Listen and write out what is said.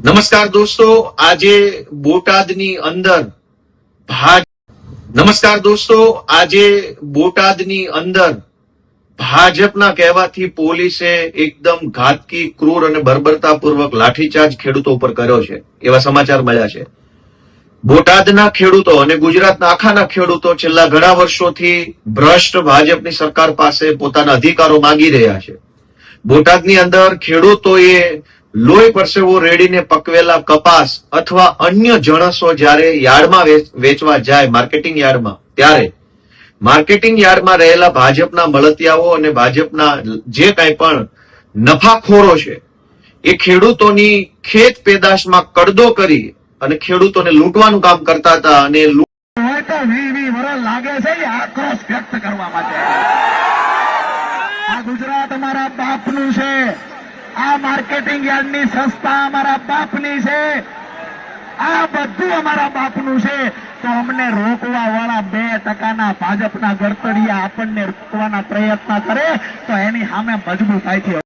નમસ્કાર દોસ્તો, આજે બોટાદની અંદર ભાજપના કહેવાથી પોલીસે એકદમ ઘાતકી, ક્રૂર અને બર્બરતાપૂર્વક લાઠીચાર્જ ખેડૂતો ઉપર કર્યો છે એવા સમાચાર મળ્યા છે। બોટાદના ખેડૂતો અને ગુજરાતના આખાના ખેડૂતો છેલ્લા ઘણા વર્ષોથી ભ્રષ્ટ ભાજપની સરકાર પાસે પોતાના અધિકારો માંગી રહ્યા છે। બોટાદની અંદર ખેડૂતોએ લોહી પરસેવો રેડીને પકવેલા કપાસ અથવા અન્ય જણસો જ્યારે યાર્ડમાં વેચવા જાય માર્કેટિંગ યાર્ડમાં, ત્યારે માર્કેટિંગ યાર્ડમાં રહેલા ભાજપના મળતિયાઓ અને ભાજપના જે કંઈ પણ નફાખોરો છે એ ખેડૂતોની ખેત પેદાશમાં કડદો કરી અને ખેડૂતોને લૂંટવાનું કામ કરતા હતા। અને લાગે છે આક્રોશ વ્યક્ત કરવા માટે આ ગુજરાત અમારા બાપનું છે, આ માર્કેટિંગ યાર્ડની સંસ્થા અમારા બાપની છે, આ બધું અમારા બાપનું છે। તો અમને રોકવા વાળા 2% ભાજપના ગરતડિયા આપણને રોકવાના પ્રયત્ન કરે તો એની સામે મજબૂતાઈથી